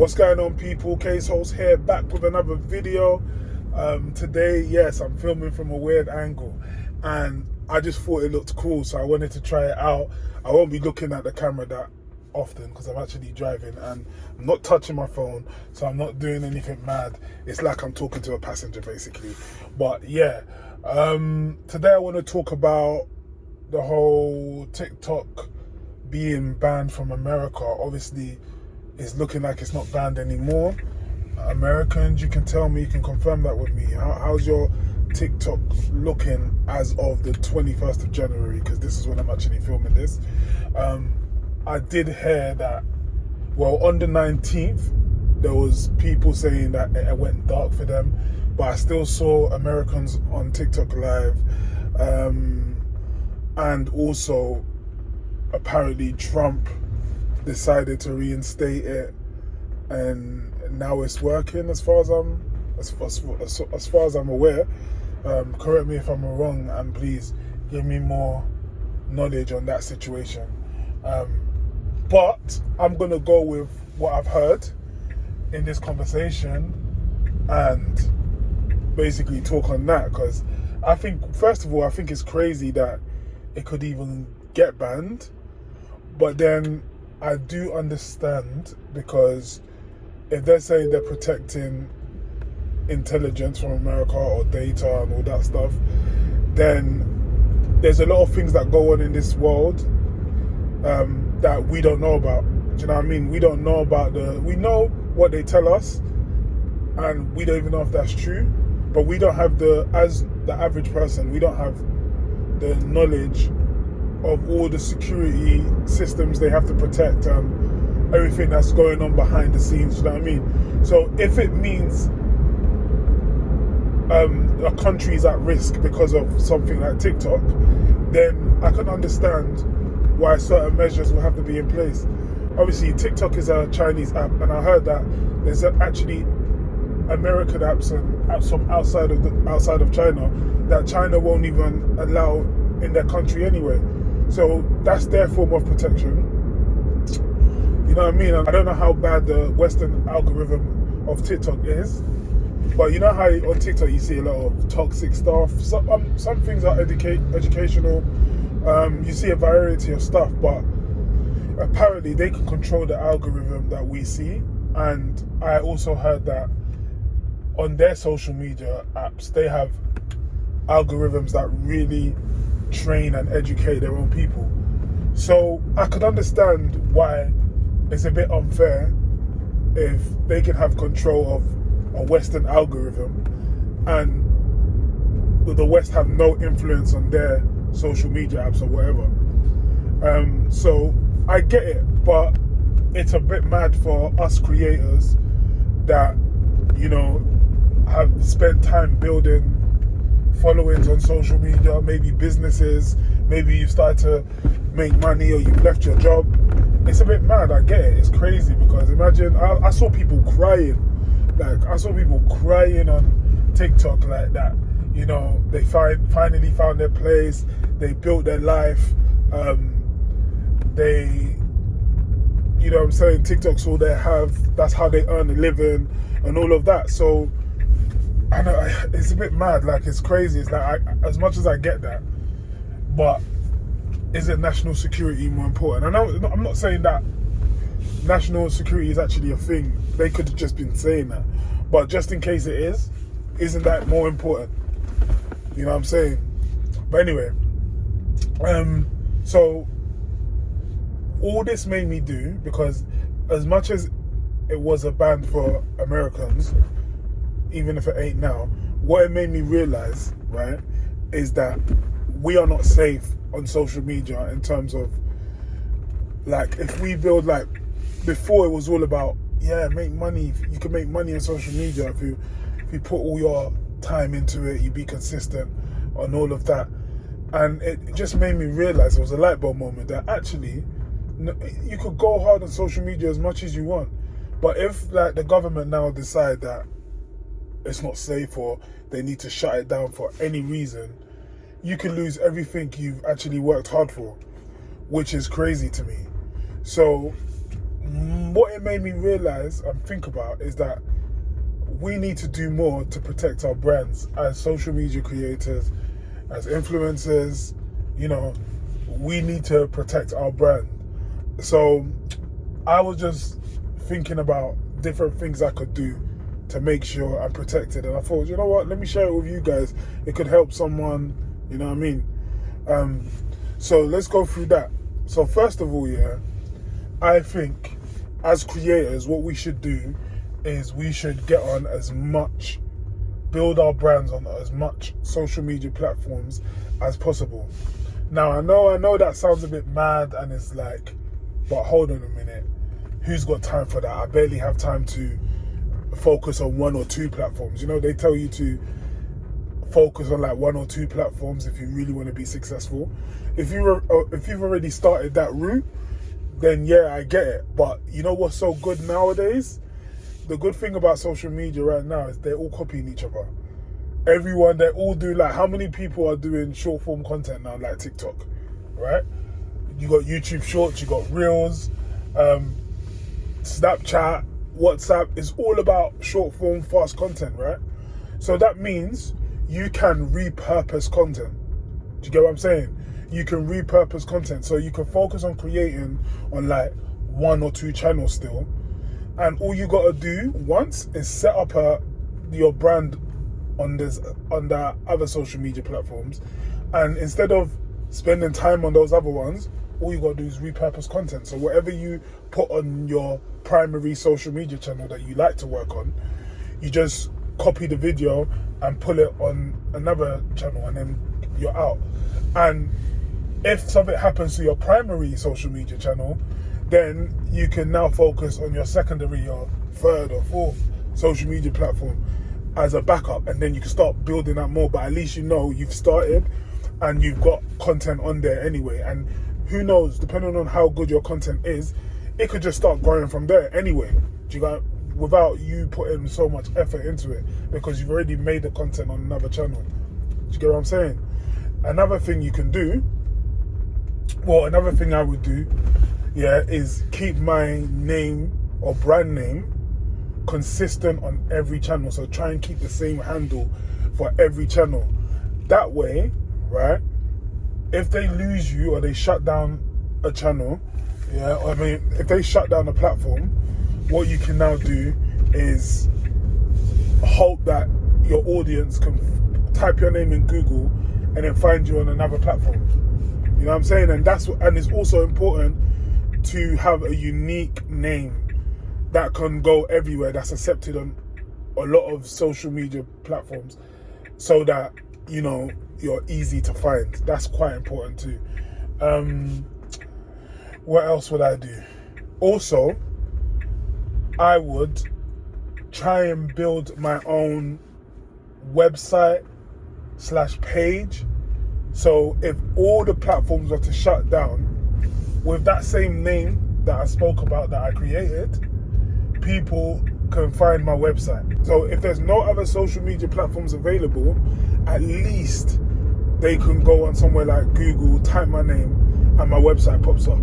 What's going on, people? Case Host here, back with another video. Today, yes, I'm filming from a weird angle, and I just thought it looked cool, so I wanted to try it out. I won't be looking at the camera that often because I'm actually driving and I'm not touching my phone, so I'm not doing anything mad. It's like I'm talking to a passenger, basically. But yeah, today I want to talk about the whole TikTok being banned from America. Obviously, it's looking like it's not banned anymore. Americans, you can tell me, you can confirm that with me. How's your TikTok looking as of the 21st of January? Because this is when I'm actually filming this. I did hear that, well, on the 19th, there was people saying that it went dark for them, but I still saw Americans on TikTok live. And also, apparently Trump decided to reinstate it, and now it's working as far as I'm aware. Correct me if I'm wrong, and please give me more knowledge on that situation. But I'm gonna go with what I've heard in this conversation and basically talk on that, because I think, first of all, I think it's crazy that it could even get banned. But then I do understand, because if they're saying they're protecting intelligence from America or data and all that stuff, then there's a lot of things that go on in this world that we don't know about. Do you know what I mean? We don't know about we know what they tell us, and we don't even know if that's true, but we don't have as the average person, we don't have the knowledge of all the security systems they have to protect and everything that's going on behind the scenes. You know what I mean? So if it means a country is at risk because of something like TikTok, then I can understand why certain measures will have to be in place. Obviously, TikTok is a Chinese app, and I heard that there's actually American apps and apps from outside of China that China won't even allow in their country anyway. So that's their form of protection. You know what I mean? I don't know how bad the Western algorithm of TikTok is, but you know how on TikTok you see a lot of toxic stuff. Some things are educational. You see a variety of stuff, but apparently they can control the algorithm that we see. And I also heard that on their social media apps, they have algorithms that really train and educate their own people. So I could understand why it's a bit unfair if they can have control of a Western algorithm and the West have no influence on their social media apps or whatever. So I get it, but it's a bit mad for us creators that, you know, have spent time building followings on social media, maybe businesses, maybe you've started to make money or you've left your job. It's a bit mad, I get it, it's crazy, because imagine, I saw people crying, on TikTok like that. You know, they finally found their place, they built their life, they, you know what I'm saying, TikTok's all they have, that's how they earn a living and all of that. So I know it's a bit mad, like it's crazy. It's like, as much as I get that, but is it national security more important? I know, I'm not saying that national security is actually a thing. They could have just been saying that, but just in case it is, isn't that more important? You know what I'm saying? But anyway, so all this made me do, because as much as it was a ban for Americans, even if it ain't now, what it made me realize, right, is that we are not safe on social media in terms of, like, if we build, like, before it was all about, yeah, make money. You can make money on social media if you put all your time into it, you be consistent on all of that. And it just made me realize, it was a light bulb moment, that actually you could go hard on social media as much as you want, but if, like, the government now decide that it's not safe or they need to shut it down for any reason, you can lose everything you've actually worked hard for, which is crazy to me. So what it made me realize and think about is that we need to do more to protect our brands as social media creators, as influencers. You know, we need to protect our brand. So I was just thinking about different things I could do to make sure I'm protected, and I thought, you know what, let me share it with you guys. It could help someone, you know what I mean? So let's go through that. So first of all, yeah, I think as creators, what we should do is we should get on build our brands on as much social media platforms as possible. Now, I know that sounds a bit mad, and it's like, but hold on a minute. Who's got time for that? I barely have time to focus on one or two platforms. You know, they tell you to focus on like one or two platforms if you really want to be successful. If you've already started that route, then yeah, I get it. But you know what's so good nowadays? The good thing about social media right now is they're all copying each other. Everyone, they all do, like, how many people are doing short form content now, like TikTok, right? You got YouTube Shorts, you got Reels, Snapchat, WhatsApp. It's all about short form, fast content, right? So that means you can repurpose content. Do you get what I'm saying? You can repurpose content. So you can focus on creating on like one or two channels still. And all you got to do once is set up your brand on the other social media platforms. And instead of spending time on those other ones, all you got to do is repurpose content. So whatever you put on your primary social media channel that you like to work on, you just copy the video and pull it on another channel, and then you're out. And if something happens to your primary social media channel, then you can now focus on your secondary or third or fourth social media platform as a backup, and then you can start building that more. But at least you know you've started and you've got content on there anyway. And who knows, depending on how good your content is, it could just start growing from there anyway. Do you got, without you putting so much effort into it, because you've already made the content on another channel. Do you get what I'm saying? Another thing you can do, another thing I would do, yeah, is keep my name or brand name consistent on every channel. So try and keep the same handle for every channel. That way, right, if they lose you or they shut down a channel, yeah, I mean, if they shut down a platform, what you can now do is hope that your audience can type your name in Google and then find you on another platform. You know what I'm saying? And it's also important to have a unique name that can go everywhere, that's accepted on a lot of social media platforms, so that, you know, you're easy to find. That's quite important too. What else would I do? Also, I would try and build my own website / page. So if all the platforms were to shut down, with that same name that I spoke about, that I created, people can find my website. So if there's no other social media platforms available, at least they can go on somewhere like Google, type my name, and my website pops up.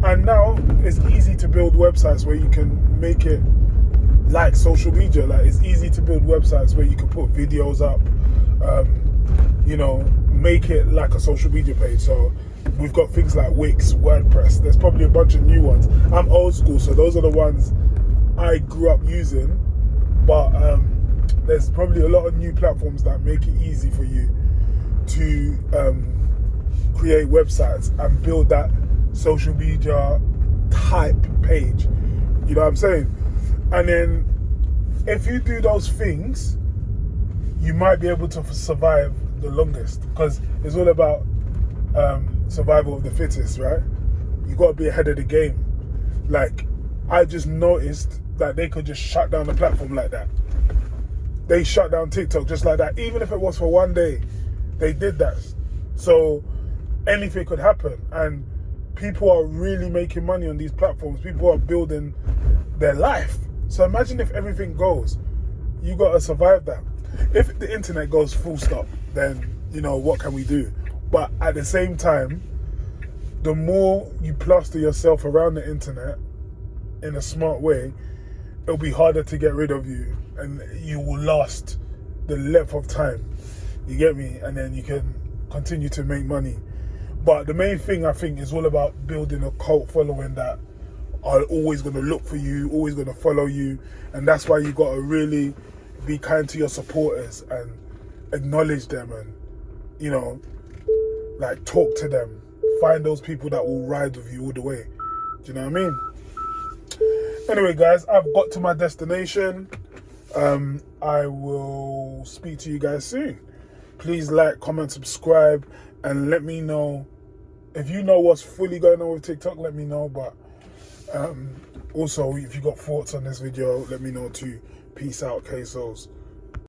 And now it's easy to build websites where you can make it like social media. Like, it's easy to build websites where you can put videos up, you know, make it like a social media page. So we've got things like Wix, WordPress. There's probably a bunch of new ones. I'm old school, so those are the ones I grew up using. But there's probably a lot of new platforms that make it easy for you to create websites and build that social media type page. You know what I'm saying? And then if you do those things, you might be able to survive the longest, because it's all about survival of the fittest, right? You got to be ahead of the game. Like, I just noticed that they could just shut down the platform like that. They shut down TikTok just like that. Even if it was for one day, they did that. So anything could happen, and people are really making money on these platforms. People are building their life. So imagine if everything goes, you got to survive that. If the internet goes full stop, then, you know, what can we do? But at the same time, the more you plaster yourself around the internet, in a smart way, it'll be harder to get rid of you, and you will last the length of time. You get me? And then you can continue to make money. But the main thing, I think, is all about building a cult following that are always going to look for you, always going to follow you. And that's why you got to really be kind to your supporters and acknowledge them, and, you know, like, talk to them. Find those people that will ride with you all the way. Do you know what I mean? Anyway, guys, I've got to my destination. I will speak to you guys soon. Please like, comment, subscribe, and let me know if you know what's fully going on with TikTok. Let me know. But also, if you got thoughts on this video, let me know too. Peace out, Quesos.